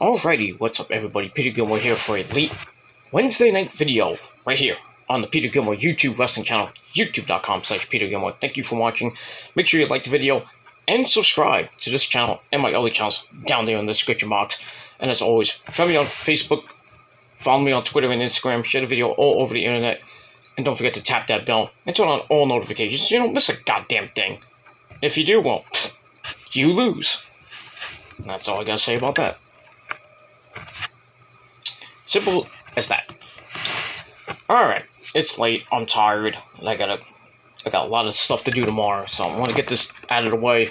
Alrighty, what's up everybody? Peter Gilmore here for a late Wednesday night video right here on the Peter Gilmore YouTube wrestling channel, youtube.com/Peter Gilmore. Thank you for watching. Make sure you like the video and subscribe to this channel and my other channels down there in the description box. And as always, friend me on Facebook, follow me on Twitter and Instagram, share the video all over the internet, and don't forget to tap that bell and turn on all notifications so you don't miss a goddamn thing. If you do, well, you lose. And that's all I gotta say about that. Simple as that. Alright, it's late, I'm tired, and I got a lot of stuff to do tomorrow, so I want to get this out of the way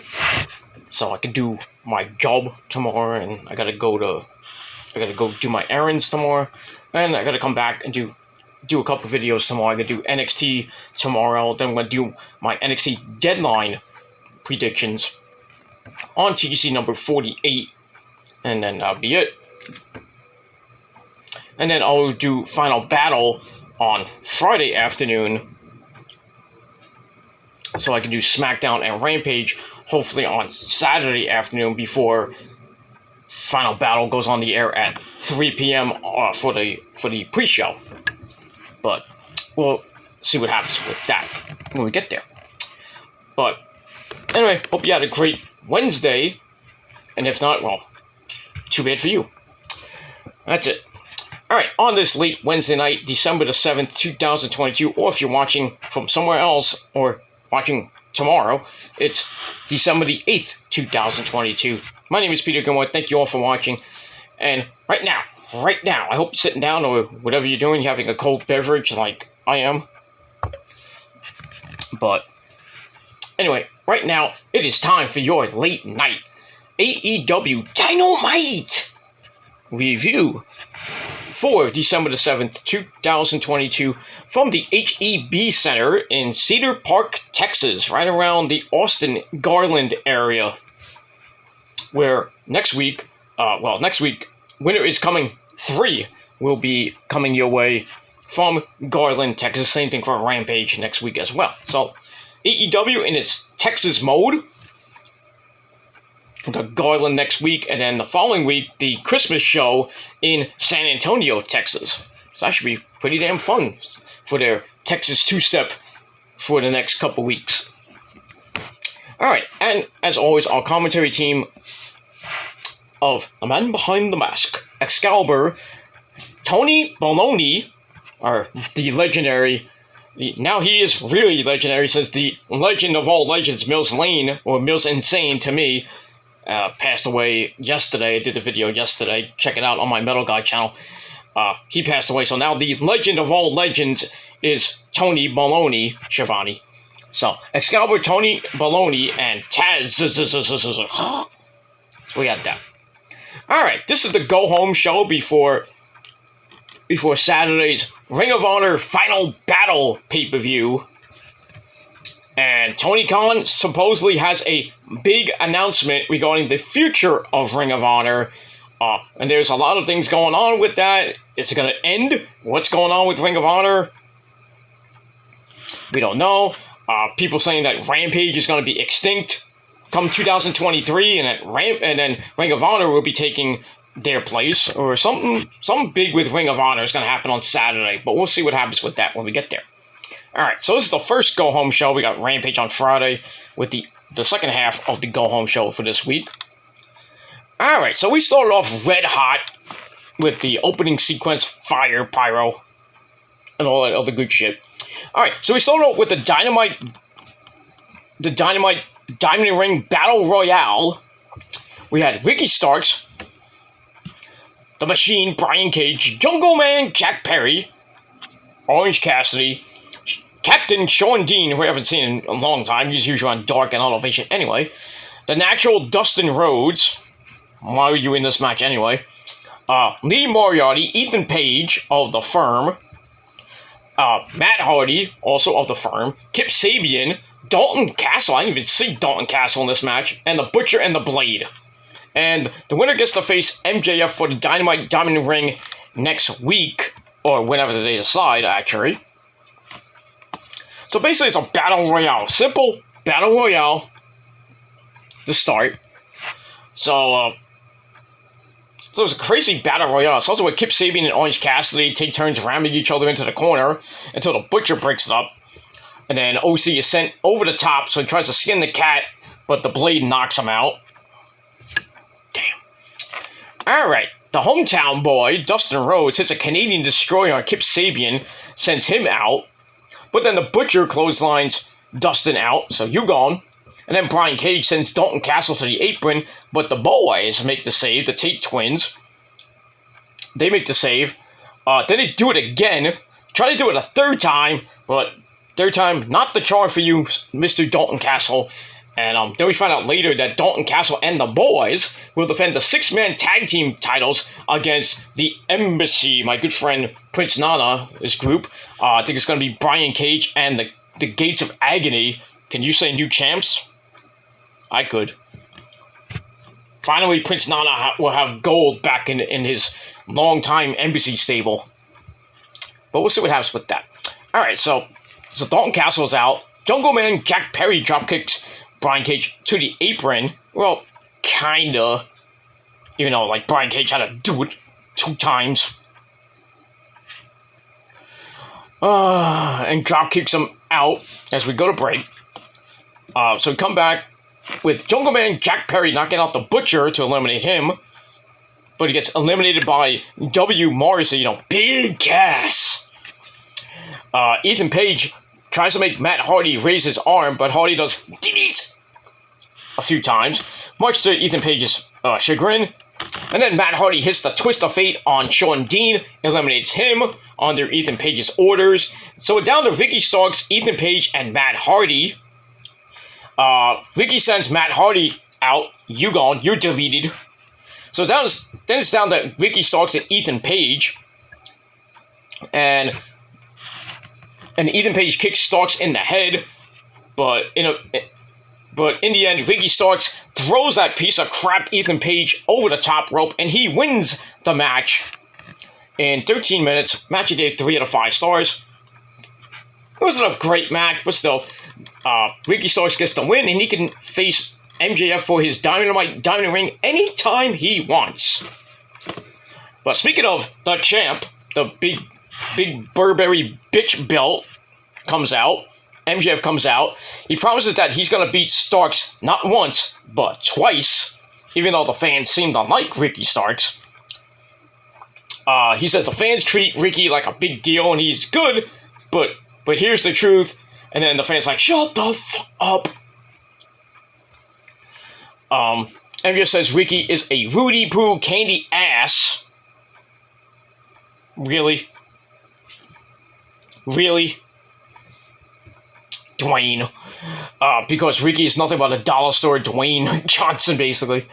so I can do my job tomorrow, and I gotta go do my errands tomorrow, and I gotta come back and do a couple videos tomorrow. I gotta do NXT tomorrow, then I'm gonna do my NXT deadline predictions on TGC number 48, and then that'll be it. And then I'll do Final Battle on Friday afternoon, so I can do SmackDown and Rampage hopefully on Saturday afternoon before Final Battle goes on the air at 3 p.m. For the pre-show. But we'll see what happens with that when we get there. But anyway, hope you had a great Wednesday, and if not, well, too bad for you. That's it. Alright, on this late Wednesday night, December the 7th, 2022, or if you're watching from somewhere else, or watching tomorrow, it's December the 8th, 2022. My name is Peter Gilmore. Thank you all for watching. And right now, I hope you're sitting down, or whatever you're doing, you're having a cold beverage like I am. But anyway, right now, it is time for your late night AEW Dynamite review for December the 7th, 2022, from the HEB Center in Cedar Park, Texas, right around the Austin Garland area, where next week, Winter is Coming 3 will be coming your way from Garland, Texas. Same thing for Rampage next week as well. So, AEW in its Texas mode, the Garland next week, and then the following week, the Christmas show in San Antonio, Texas. So that should be pretty damn fun for their Texas two-step for the next couple weeks. Alright, and as always, our commentary team of the man behind the mask, Excalibur, Tony Baloney, or the legendary, now he is really legendary, says the legend of all legends, Mills Lane, or Mills Insane to me, passed away yesterday. I did the video yesterday. Check it out on my Metal Guy channel. He passed away, so now the legend of all legends is Tony Baloney, Shivani. So, Excalibur, Tony Baloney, and Taz. So we got that. Alright, this is the go-home show before Saturday's Ring of Honor Final Battle pay-per-view. And Tony Khan supposedly has a big announcement regarding the future of Ring of Honor. And there's a lot of things going on with that. Is it going to end? What's going on with Ring of Honor? We don't know. People saying that Rampage is going to be extinct come 2023, and then Ring of Honor will be taking their place, or something big with Ring of Honor is going to happen on Saturday. But we'll see what happens with that when we get there. Alright, so this is the first go-home show. We got Rampage on Friday with the second half of the go-home show for this week. Alright, so we started off red hot with the opening sequence, fire, pyro, and all that other good shit. Alright, so we started off with the Dynamite Diamond Ring Battle Royale. We had Ricky Starks, The Machine, Brian Cage, Jungle Man, Jack Perry, Orange Cassidy, Captain Sean Dean, who I haven't seen in a long time. He's usually on Dark and Elevation anyway. The Natural, Dustin Rhodes. Why are you in this match anyway? Lee Moriarty, Ethan Page of The Firm. Matt Hardy, also of The Firm. Kip Sabian, Dalton Castle. I didn't even see Dalton Castle in this match. And The Butcher and The Blade. And the winner gets to face MJF for the Dynamite Diamond Ring next week. Or whenever they decide, actually. So basically, it's a battle royale. Simple battle royale to start. So, So it was a crazy battle royale. It's also where Kip Sabian and Orange Cassidy take turns ramming each other into the corner until the Butcher breaks it up. And then OC is sent over the top, so he tries to skin the cat, but the blade knocks him out. Damn. Alright, the hometown boy, Dustin Rhodes, hits a Canadian destroyer on Kip Sabian, sends him out. But then the Butcher clotheslines Dustin out, so you gone. And then Brian Cage sends Dalton Castle to the apron, but the boys make the save, the Tate twins. They make the save. Then they do it again. Try to do it a third time, but third time, not the charm for you, Mr. Dalton Castle. And then we find out later that Dalton Castle and the boys will defend the 6-man tag team titles against the Embassy, my good friend Prince Nana's group. I think it's going to be Brian Cage and the Gates of Agony. Can you say new champs? I could. Finally, Prince Nana will have gold back in his long-time Embassy stable. But we'll see what happens with that. Alright, so Dalton Castle is out. Jungle Man Jack Perry dropkicks Brian Cage to the apron. Well, kinda. Even though, like, Brian Cage had to do it 2 times. And dropkicks him out as we go to break. So we come back with Jungle Man Jack Perry knocking out the Butcher to eliminate him. But he gets eliminated by W. Morrissey, Big Cass. Ethan Page tries to make Matt Hardy raise his arm, but Hardy does delete a few times, much to Ethan Page's chagrin. And then Matt Hardy hits the Twist of Fate on Sean Dean, eliminates him under Ethan Page's orders. So we're down to Ricky Starks, Ethan Page, and Matt Hardy. Ricky sends Matt Hardy out. You gone. You're deleted. So then it's down to Ricky Starks and Ethan Page. And Ethan Page kicks Starks in the head. But in the end, Ricky Starks throws that piece of crap Ethan Page over the top rope. And he wins the match in 13 minutes. Match he gave 3 out of 5 stars. It wasn't a great match, but still. Ricky Starks gets the win, and he can face MJF for his Diamond ring anytime he wants. But speaking of the champ, the big Burberry bitch belt comes out. MJF comes out. He promises that he's going to beat Starks not once, but twice, even though the fans seem to like Ricky Starks. He says the fans treat Ricky like a big deal, and he's good, but here's the truth. And then the fans like, shut the fuck up. MJF says Ricky is a Rudy Poo candy ass. Really? Really? Dwayne. Because Ricky is nothing but a dollar store Dwayne Johnson, basically.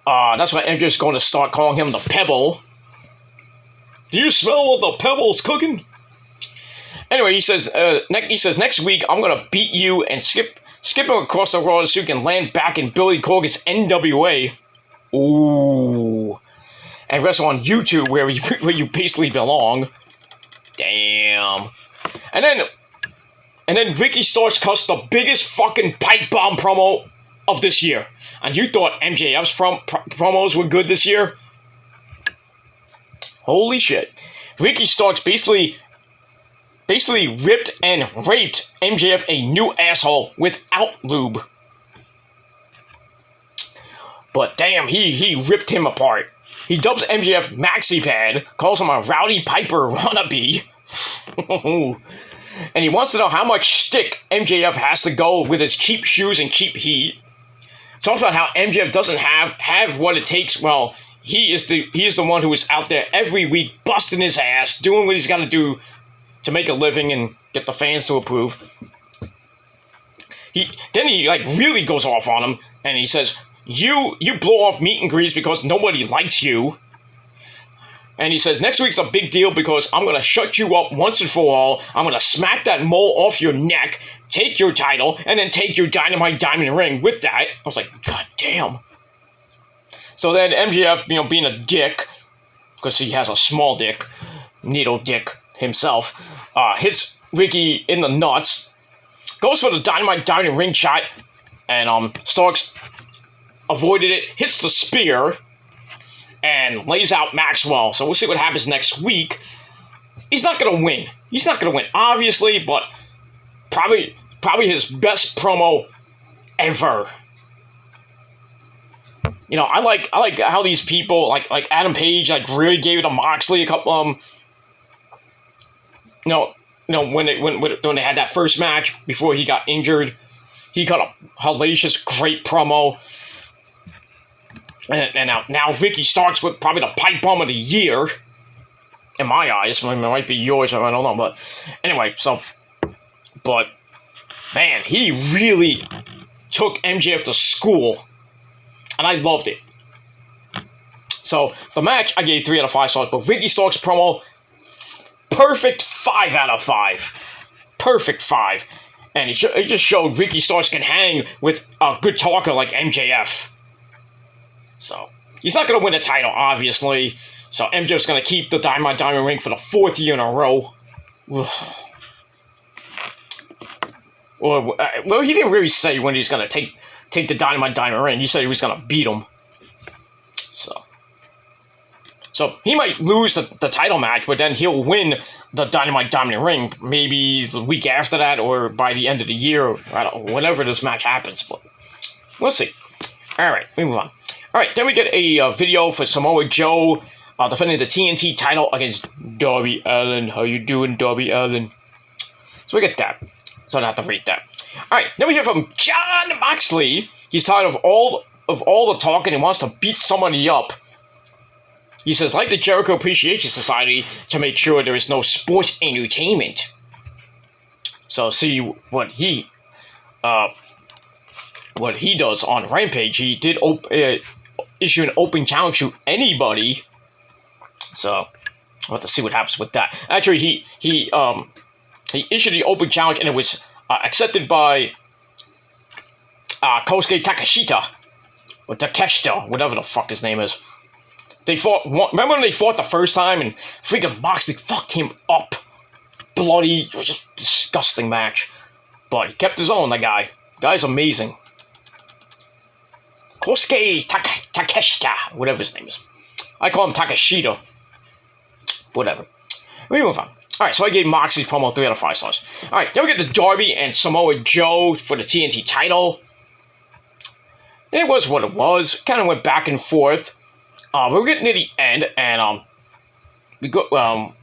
That's why MJF's going to start calling him the Pebble. Do you smell what the Pebble's cooking? Anyway, he says next week I'm gonna beat you and skip him across the road so you can land back in Billy Corgan's NWA. Ooh, and wrestle on YouTube where you basically belong. Damn. And then Ricky Starks cuts the biggest fucking pipe bomb promo of this year. And you thought MJF's promos were good this year? Holy shit! Ricky Starks basically ripped and raped MJF a new asshole without lube. But damn, he ripped him apart. He dubs MJF Maxi Pad, calls him a Rowdy Piper wannabe. And he wants to know how much shtick MJF has to go with his cheap shoes and cheap heat. Talks about how MJF doesn't have what it takes. Well, he is the one who is out there every week busting his ass, doing what he's got to do to make a living and get the fans to approve. He really goes off on him, and he says, you blow off meet and greets because nobody likes you. And he says, next week's a big deal because I'm going to shut you up once and for all. I'm going to smack that mole off your neck, take your title, and then take your Dynamite Diamond ring with that. I was like, God damn. So then MJF, being a dick, because he has a small dick, needle dick himself, hits Ricky in the nuts, goes for the Dynamite Diamond ring shot, and Starks avoided it, hits the spear, and lays out Maxwell. So we'll see what happens next week. He's not going to win. He's not going to win, obviously, but probably his best promo ever. You know, I like how these people like Adam Page really gave it to Moxley a couple when they had that first match before he got injured. He got a hellacious, great promo. And now Ricky Starks with probably the pipe bomb of the year. In my eyes. I mean, it might be yours, I don't know. But anyway, but man, he really took MJF to school. And I loved it. So, the match, I gave 3 out of 5 stars. But Ricky Starks' promo, perfect 5 out of 5. Perfect 5. And it just showed Ricky Starks can hang with a good talker like MJF. So, he's not going to win the title, obviously. So, MJF's going to keep the Diamond ring for the 4th year in a row. Well, he didn't really say when he's going to take the Diamond ring. He said he was going to beat him. So he might lose the title match, but then he'll win the Dynamite ring maybe the week after that or by the end of the year, whenever this match happens. But we'll see. All right, we move on. All right, then we get a video for Samoa Joe defending the TNT title against Darby Allin. How you doing, Darby Allin? So we get that. So I don't have to read that. All right, then we hear from Jon Moxley. He's tired of all the talking and wants to beat somebody up. He says, like the Jericho Appreciation Society, to make sure there is no sports entertainment. So see what he does on Rampage. He did issue an open challenge to anybody. So we'll have to see what happens with that. Actually, he issued the open challenge and it was accepted by Kosuke Takeshita or Takeshita, whatever the fuck his name is. They fought. Remember when they fought the first time and freaking Moxley fucked him up? Bloody, it was just a disgusting match. But he kept his own, that guy. The guy's amazing. Kosuke Takeshita, whatever his name is. I call him Takeshita. Whatever. We move on. Alright, so I gave Moxley's promo 3 out of 5 stars. Alright, then we get the Darby and Samoa Joe for the TNT title. It was what it was. Kind of went back and forth. We're getting near the end, and we're gonna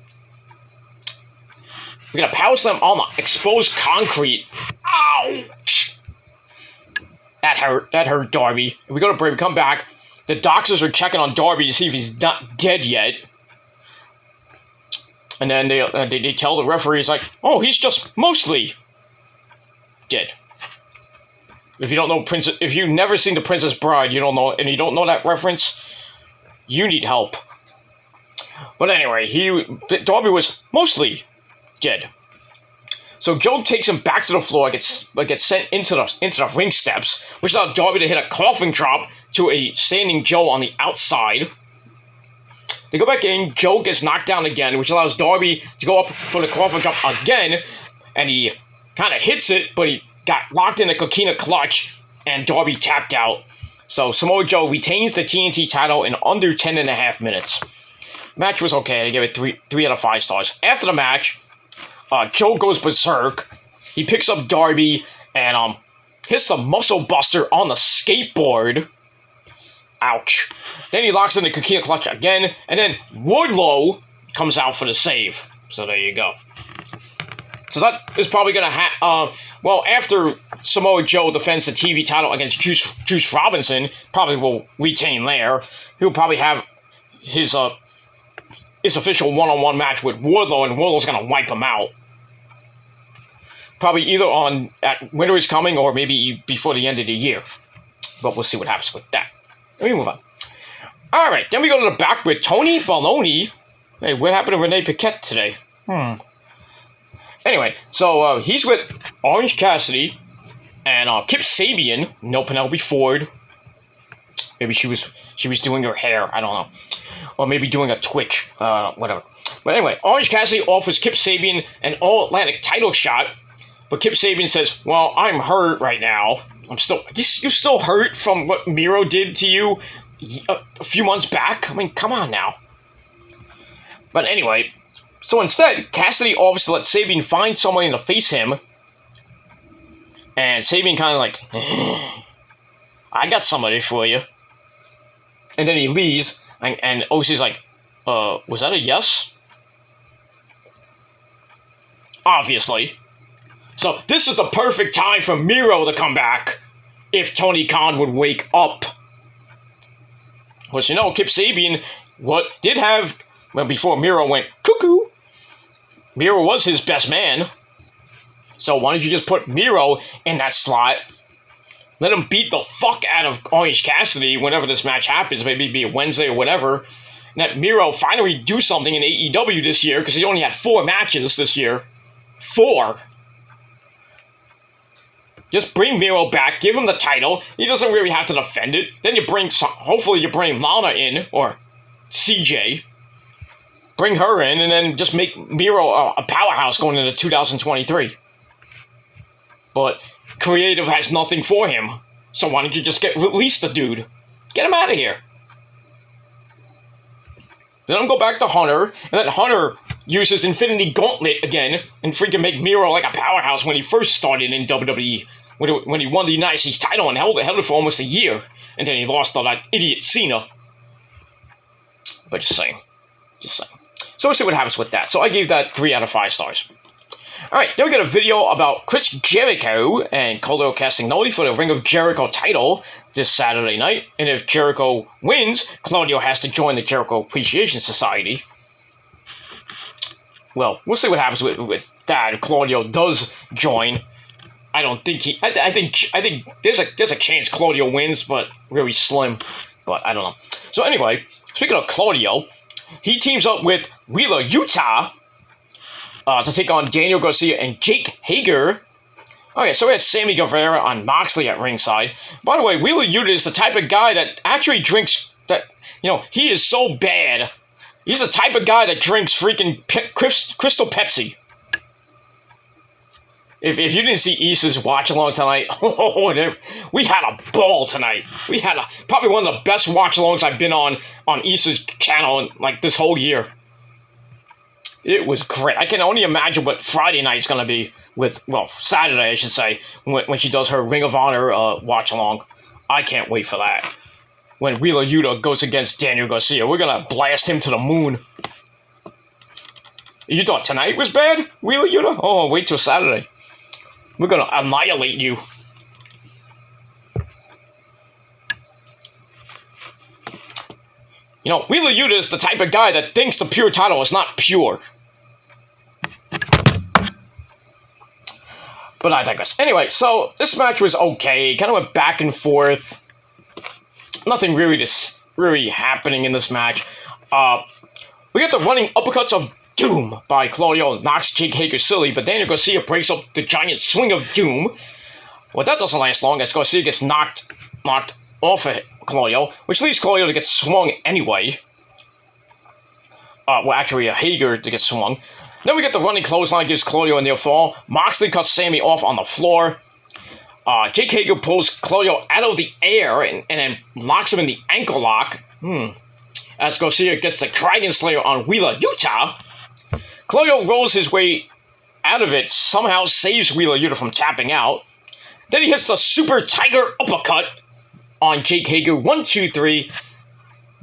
power slam on the exposed concrete. Ouch! That hurt Darby. We go to break. We come back. The doctors are checking on Darby to see if he's not dead yet. And then they tell the referees like, oh, he's just mostly dead. If you don't know if you've never seen The Princess Bride, you don't know, and you don't know that reference. You need help. But anyway, Darby was mostly dead. So Joe takes him back to the floor, gets sent into the ring steps, which allowed Darby to hit a coffin drop to a standing Joe on the outside. They go back in, Joe gets knocked down again, which allows Darby to go up for the coffin drop again, and he kind of hits it, but he got locked in a coquina clutch, and Darby tapped out. So Samoa Joe retains the TNT title in under 10.5 minutes. Match was okay. I gave it 3 out of 5 stars. After the match, Joe goes berserk. He picks up Darby and hits the muscle buster on the skateboard. Ouch. Then he locks in the coquina clutch again, and then Wardlow comes out for the save. So there you go. So that is probably going to after Samoa Joe defends the TV title against Juice Robinson, probably will retain there. He'll probably have his official one-on-one match with Wardlow, and Wardlow's going to wipe him out. Probably either at Winter is Coming or maybe before the end of the year. But we'll see what happens with that. Let me move on. Alright, then we go to the back with Tony Baloney. Hey, what happened to Renee Paquette today? Anyway, so he's with Orange Cassidy and Kip Sabian, no Penelope Ford. Maybe she was doing her hair, I don't know. Or maybe doing a Twitch, whatever. But anyway, Orange Cassidy offers Kip Sabian an All-Atlantic title shot, but Kip Sabian says, well, I'm hurt right now. You're still hurt from what Miro did to you a few months back. I mean, come on now. But anyway, so instead, Cassidy obviously let Sabian find somebody to face him. And Sabian kind of like, I got somebody for you. And then he leaves, and OC's like, was that a yes? Obviously. So this is the perfect time for Miro to come back, if Tony Khan would wake up. Which, you know, Kip Sabian did have, well, before Miro went cuckoo, Miro was his best man. So why don't you just put Miro in that slot? Let him beat the fuck out of Orange Cassidy whenever this match happens, maybe be a Wednesday or whatever. And that Miro finally do something in AEW this year, because he only had 4 matches this year. 4. Just bring Miro back, give him the title. He doesn't really have to defend it. Then you bring, hopefully you bring Lana in, or CJ. Bring her in, and then just make Miro a powerhouse going into 2023. But creative has nothing for him. So why don't you just release the dude? Get him out of here. Then I'll go back to Hunter, and then Hunter uses Infinity Gauntlet again, and freaking make Miro like a powerhouse when he first started in WWE. When he won the United States title and held it for almost a year. And then he lost to that idiot Cena. But just saying. So we'll see what happens with that. So I gave that 3 out of 5 stars. Alright, then we got a video about Chris Jericho and Claudio Castagnoli for the Ring of Jericho title this Saturday night. And if Jericho wins, Claudio has to join the Jericho Appreciation Society. Well, we'll see what happens with that. If Claudio does join, I don't think he... I think there's a chance Claudio wins, but really slim. But I don't know. So anyway, speaking of Claudio, he teams up with Wheeler Yuta to take on Daniel Garcia and Jake Hager. Okay, so we had Sammy Guevara on Moxley at ringside. By the way, Wheeler Yuta is the type of guy that actually drinks... he is so bad. He's the type of guy that drinks freaking Crystal Pepsi. If you didn't see Issa's watch-along tonight, we had a ball tonight. We had probably one of the best watch-alongs I've been on Issa's channel in, like, this whole year. It was great. I can only imagine what Friday night's going to be Saturday, I should say, when she does her Ring of Honor watch-along. I can't wait for that. When Wheeler Yuta goes against Daniel Garcia, we're going to blast him to the moon. You thought tonight was bad, Wheeler Yuta? Oh, wait till Saturday. We're going to annihilate you. You know, Wheeler Yuta is the type of guy that thinks the pure title is not pure. But I digress. Anyway, so this match was okay. Kind of went back and forth. Nothing really happening in this match. We get the running uppercuts of Doom by Claudio, knocks Jake Hager silly, but Daniel Garcia breaks up the giant swing of Doom. Well, that doesn't last long as Garcia gets knocked off of Claudio, which leaves Claudio to get swung anyway. Actually, Hager to get swung. Then we get the running clothesline, gives Claudio a near fall. Moxley cuts Sammy off on the floor. Jake Hager pulls Claudio out of the air and then locks him in the ankle lock. As Garcia gets the Dragon Slayer on Wheeler Yuta. Claudio rolls his way out of it, somehow saves Wheeler Yuta from tapping out. Then he hits the Super Tiger Uppercut on Jake Hager. 1, 2, 3.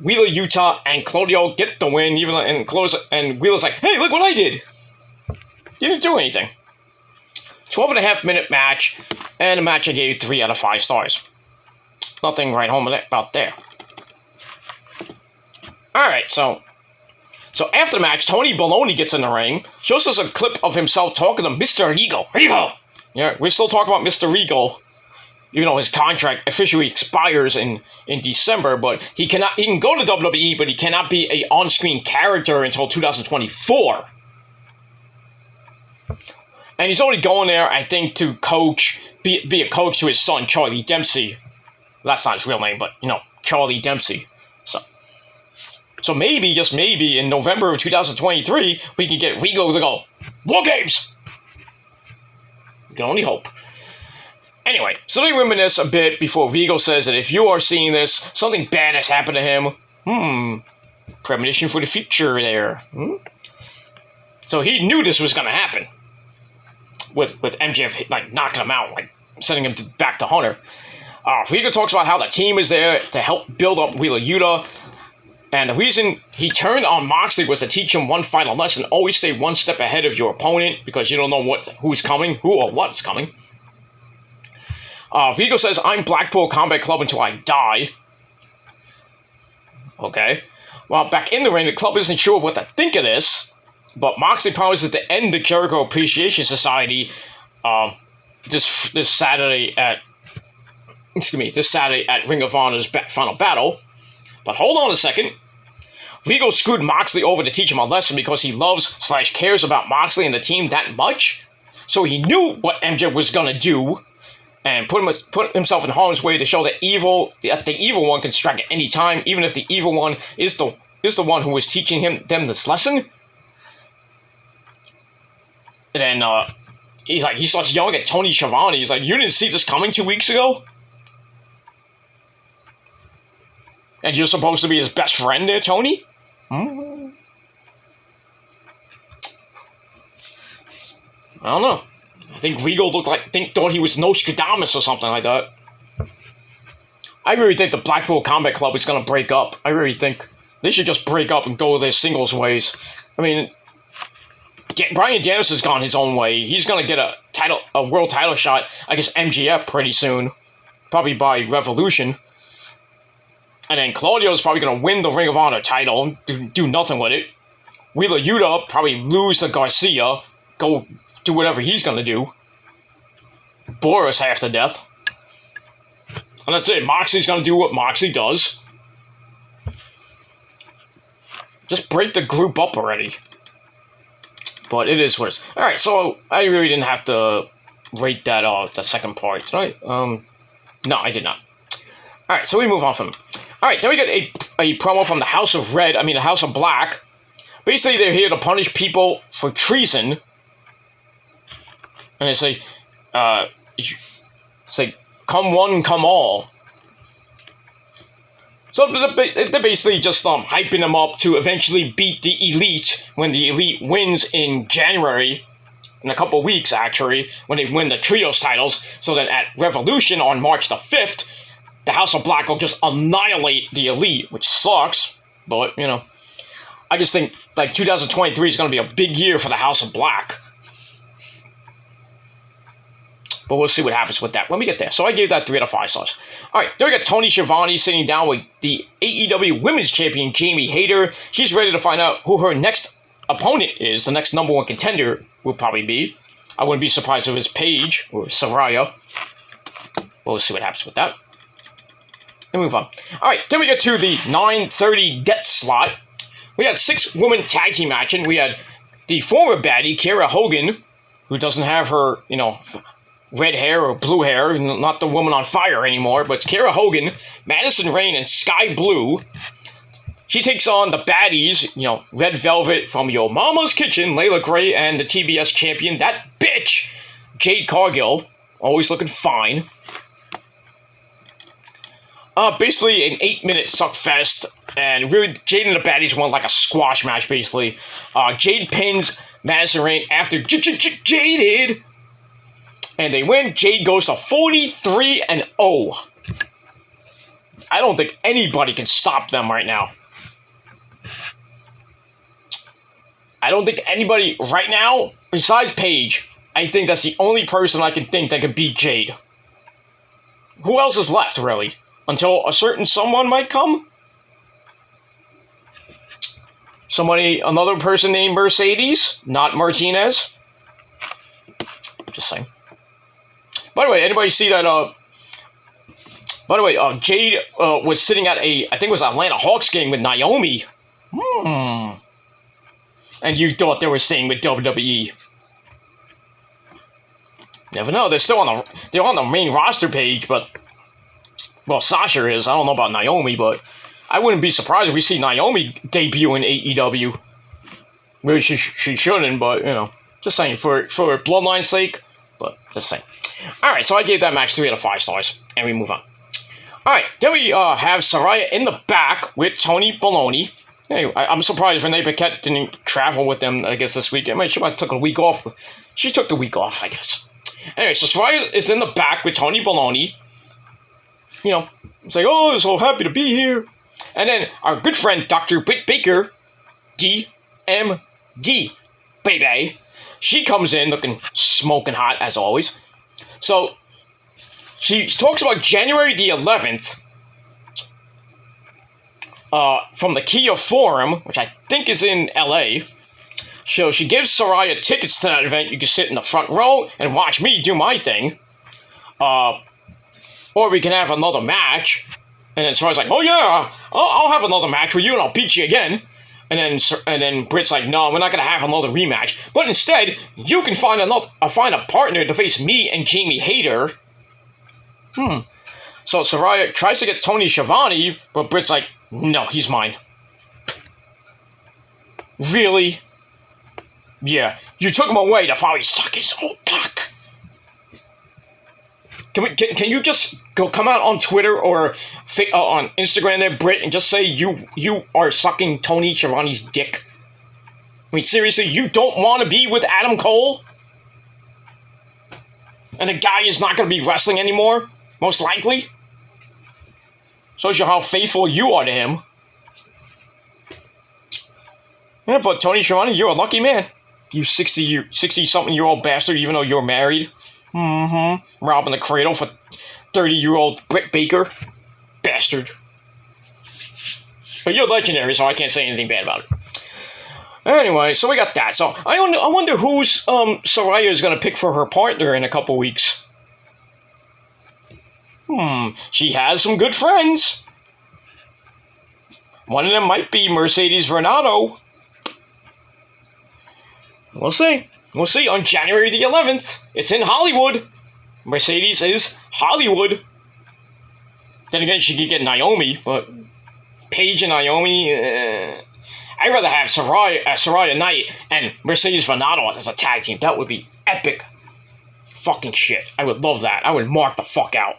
Wheeler Yuta and Claudio get the win. And Wheeler's like, hey, look what I did. You didn't do anything. 12.5-minute match. And a match I gave 3 out of 5 stars. Nothing right home about there. Alright, so after the match, Tony Baloney gets in the ring, shows us a clip of himself talking to Mr. Regal. Regal! Yeah, we're still talking about Mr. Regal. Even though his contract officially expires in December, but he can go to WWE, but he cannot be a on-screen character until 2024. And he's only going there, I think, to be a coach to his son, Charlie Dempsey. That's not his real name, but, Charlie Dempsey. So maybe, just maybe, in November of 2023, we can get Regal to go, War Games! We can only hope. Anyway, so they reminisce a bit before Regal says that if you are seeing this, something bad has happened to him. Premonition for the future there. So he knew this was going to happen. With MJF, like, knocking him out, like, sending him back to Hunter. Regal talks about how the team is there to help build up Wheeler Yuta. And the reason he turned on Moxley was to teach him one final lesson. Always stay one step ahead of your opponent because you don't know who's coming, who or what's coming. Regal says, I'm Blackpool Combat Club until I die. Okay. Well, back in the ring, the club isn't sure what to think of this. But Moxley promises to end the Jericho Appreciation Society this Saturday at Ring of Honor's Final Battle. But hold on a second. Regal screwed Moxley over to teach him a lesson because he loves/cares about Moxley and the team that much. So he knew what MJ was gonna do, and put himself in harm's way to show that the evil one can strike at any time, even if the evil one is the one who was teaching them this lesson. And then he starts yelling at Tony Schiavone. He's like, you didn't see this coming 2 weeks ago? And you're supposed to be his best friend there, Tony? I don't know. I think Regal thought he was Nostradamus or something like that. I really think the Blackpool Combat Club is going to break up. I really think they should just break up and go their singles ways. I mean, Bryan Danielson's gone his own way. He's going to get a world title shot against MJF pretty soon. Probably by Revolution. And then Claudio's probably going to win the Ring of Honor title and do nothing with it. Wheeler Yuta probably lose to Garcia. Go do whatever he's going to do. Bore us half to death. And that's it. Moxley's going to do what Moxley does. Just break the group up already. But it is what it is. Alright, so I really didn't have to rate that the second part, did I? No, I did not. Alright, so we move on from it. Alright, then we get a promo from the the House of Black. Basically, they're here to punish people for treason. And they say, come one, come all. So they're basically just hyping them up to eventually beat the Elite when the Elite wins in January, in a couple weeks actually, when they win the Trios titles. So then at Revolution on March the 5th, the House of Black will just annihilate the Elite, which sucks, but, you know. I just think, 2023 is going to be a big year for the House of Black. But we'll see what happens with that when we get there. So I gave that 3 out of 5 stars. Alright, then we got Tony Schiavone sitting down with the AEW Women's Champion, Jamie Hayter. She's ready to find out who her next opponent is. The next number one contender will probably be. I wouldn't be surprised if it was Paige or Saraya. We'll see what happens with that. And move on. Alright, then we get to the 9:30 death slot. We had 6-woman tag team action. We had the former baddie, Kiera Hogan, who doesn't have her, red hair or blue hair, not the woman on fire anymore, but it's Kiera Hogan, Madison Rayne, and Sky Blue. She takes on the baddies, Red Velvet from Yo Mama's Kitchen, Layla Gray, and the TBS champion, that bitch, Jade Cargill, always looking fine. Basically an 8-minute suckfest, and really, Jade and the baddies won like a squash match, basically. Jade pins Madison Rayne after Jaded, and they win. Jade goes to 43-0. I don't think anybody can stop them right now. I don't think anybody right now, besides Paige, I think that's the only person I can think that can beat Jade. Who else is left, really? Until a certain someone might come? Another person named Mercedes, not Martinez? Just saying. By the way, anybody see that, Jade was sitting at I think it was Atlanta Hawks game with Naomi. And you thought they were staying with WWE. Never know, they're on the main roster page, but, well, Sasha is. I don't know about Naomi, but I wouldn't be surprised if we see Naomi debut in AEW. Maybe she shouldn't, but, just saying, for Bloodline's sake. but just saying. Alright, so I gave that match 3 out of 5 stars, and we move on. Alright, then we have Saraya in the back with Tony Baloney. Hey, I'm surprised Renee Paquette didn't travel with them, I guess, this week. I mean, she might have took a week off. She took the week off, I guess. Anyway, so Saraya is in the back with Tony Baloney. You know, it's like, oh, so happy to be here. And then our good friend, Dr. Britt Baker, DMD, baby. She comes in looking smoking hot, as always. So, she talks about January the 11th, from the Kia Forum, which I think is in LA. So she gives Saraya tickets to that event. You can sit in the front row and watch me do my thing. Or we can have another match. And then Saraya's like, oh yeah, I'll have another match with you and I'll beat you again. And then Britt's like, no, we're not going to have another rematch. But instead, you can find a partner to face me and Jamie Hayter. So Saraya tries to get Tony Schiavone, but Britt's like, no, he's mine. Really? Yeah, you took him away to finally suck his old cock. Can you just come out on Twitter or on Instagram there, Britt, and just say you are sucking Tony Schiavone's dick? I mean, seriously, you don't want to be with Adam Cole? And the guy is not going to be wrestling anymore? Most likely? Shows you how faithful you are to him. Yeah, but Tony Schiavone, you're a lucky man. You 60-something-year-old bastard, even though you're married. Robbing the cradle for 30-year-old Britt Baker. Bastard. But you're legendary, so I can't say anything bad about it. Anyway, so we got that. So I wonder who's Saraya is going to pick for her partner in a couple weeks. She has some good friends. One of them might be Mercedes Varnado. We'll see. We'll see on January the 11th. It's in Hollywood. Mercedes is Hollywood. Then again, she could get Naomi, but Paige and Naomi, I'd rather have Saraya Knight and Mercedes Varnado as a tag team. That would be epic fucking shit. I would love that. I would mark the fuck out.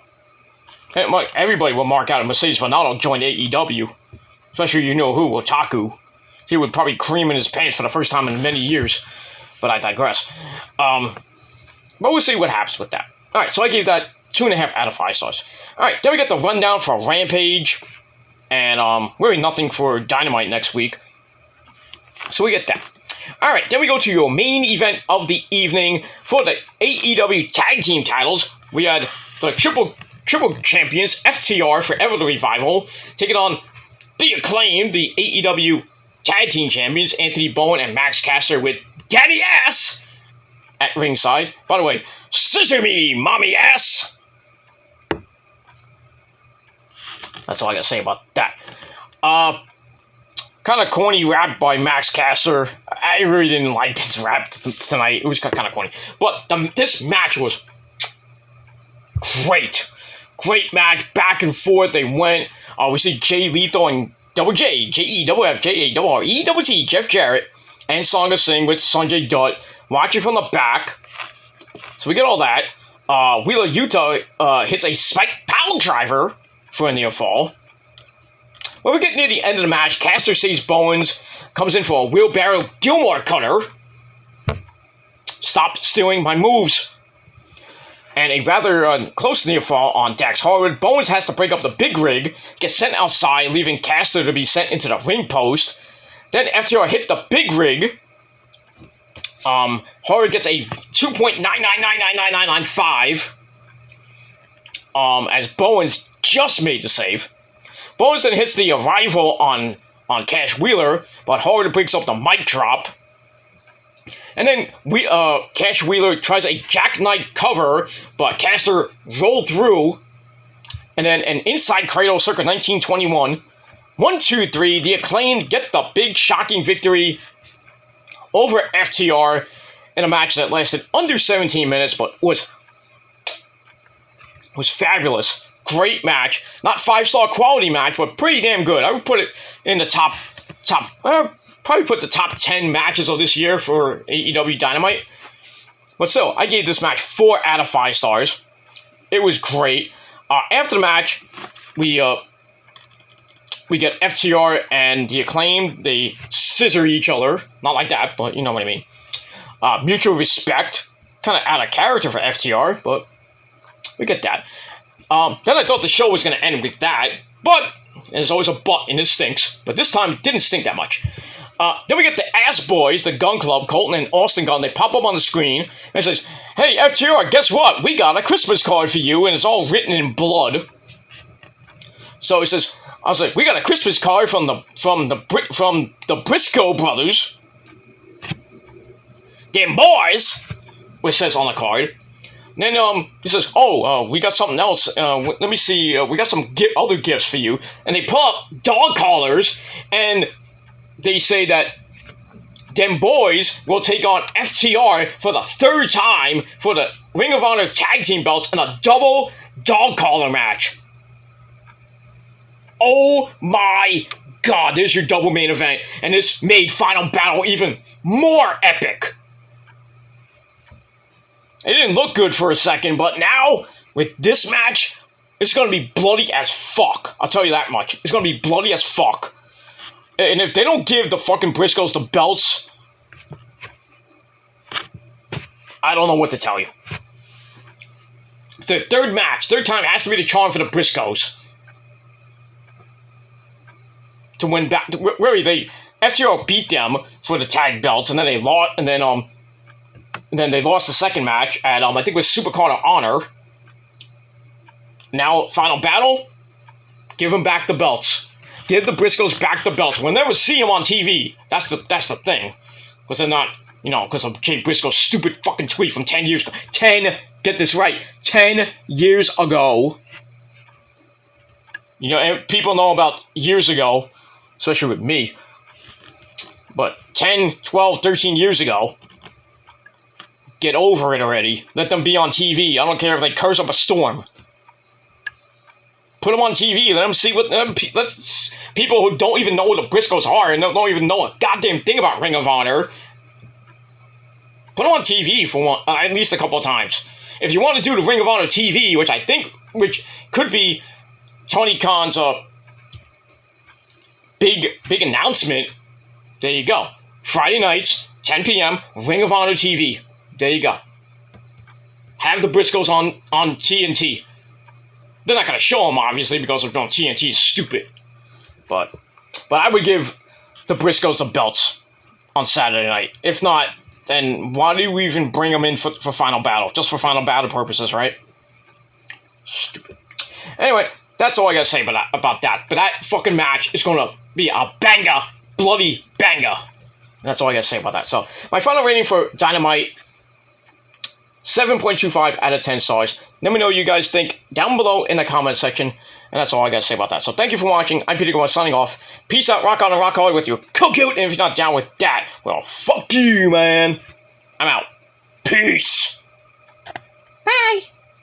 Everybody will mark out if Mercedes Varnado joined AEW. Especially you know who, Otaku. He would probably cream in his pants for the first time in many years. But I digress. But we'll see what happens with that. Alright, so I gave that 2.5 out of 5 stars. Alright, then we get the rundown for Rampage. And really nothing for Dynamite next week. So we get that. Alright, then we go to your main event of the evening for the AEW Tag Team titles. We had the Triple Champions, FTR, Forever the Revival, taking on the Acclaimed, the AEW Tag Team Champions, Anthony Bowen and Max Caster with Daddy Ass at ringside. By the way, scissor me, mommy ass! That's all I gotta say about that. Kind of corny rap by Max Caster. I really didn't like this rap tonight. It was kind of corny. But this match was great. Great match, back and forth they went. We see Jay Lethal and Double J, J-E-double-F, J-A-double-R-E-double-T, Jeff Jarrett, and Songa Singh with Sanjay Dutt, watching from the back. So we get all that. Wheeler Yuta hits a spike power driver for a near fall. When we get near the end of the match, Caster sees Bowens, comes in for a wheelbarrow Gilmore cutter. Stop stealing my moves. And a rather close near fall on Dax Harwood. Bowens has to break up the big rig, gets sent outside, leaving Caster to be sent into the ring post. Then FTR hit the big rig. Harwood gets a 2.9999995. As Bowens just made the save. Bowens then hits the arrival on Cash Wheeler, but Harwood breaks up the mic drop. And then Cash Wheeler tries a jackknife cover, but Caster rolled through. And then an inside cradle circa 1921. 1, 2, 3. The Acclaimed get the big shocking victory over FTR in a match that lasted under 17 minutes, but was fabulous. Great match. Not 5-star quality match, but pretty damn good. I would put it in the top probably put the top 10 matches of this year for AEW Dynamite. But still, I gave this match 4 out of 5 stars. It was great. After the match, we get FTR and the Acclaimed. They scissor each other. Not like that, but you know what I mean. Mutual respect. Kind of out of character for FTR, but we get that. Then I thought the show was going to end with that, but there's always a but, and it stinks. But this time, it didn't stink that much. Then we get the Ass Boys, the Gun Club, Colton and Austin Gunn. They pop up on the screen, and it says, "Hey, FTR, guess what? We got a Christmas card for you," and it's all written in blood. So he says, I was like, "We got a Christmas card from the Briscoe brothers. Them boys," which says on the card. And then he says, we got something else. Let me see. We got some other gifts for you. And they pull up dog collars, and they say that them boys will take on FTR for the 3rd time for the Ring of Honor tag team belts in a double dog collar match. Oh my God, there's your double main event, and this made Final Battle even more epic. It didn't look good for a second, but now, with this match, it's going to be bloody as fuck. I'll tell you that much. It's going to be bloody as fuck. And if they don't give the fucking Briscoes the belts, I don't know what to tell you. The 3rd match, 3rd time, has to be the charm for the Briscoes. To win back, where they FTR beat them for the tag belts, and then they lost, and then they lost the 2nd match at I think it was Supercard of Honor. Now Final Battle, give them back the belts. Give the Briscoes back the belts. We'll never see them on TV. That's the thing, because they're not, because of Jay Briscoe's stupid fucking tweet from 10 years ago. 10, get this right, 10 years ago. And people know about years ago, especially with me. But 10, 12, 13 years ago, get over it already. Let them be on TV. I don't care if they curse up a storm. Put them on TV. Let them see what... Let's, people who don't even know what the Briscoes are and don't even know a goddamn thing about Ring of Honor. Put them on TV for one, at least a couple of times. If you want to do the Ring of Honor TV, which could be Tony Khan's big announcement, there you go. Friday nights, 10 p.m., Ring of Honor TV. There you go. Have the Briscoes on TNT. They're not going to show them, obviously, because TNT is stupid. But I would give the Briscoes the belts on Saturday night. If not, then why do we even bring them in for Final Battle? Just for Final Battle purposes, right? Stupid. Anyway, that's all I got to say about that. But that fucking match is going to be a banger. Bloody banger. That's all I got to say about that. So, my final rating for Dynamite, 7.25 out of 10 stars. Let me know what you guys think down below in the comment section. And that's all I got to say about that. So thank you for watching. I'm Peter Gomez signing off. Peace out, rock on and rock hard with your cook out. And if you're not down with that, well, fuck you, man. I'm out. Peace. Bye.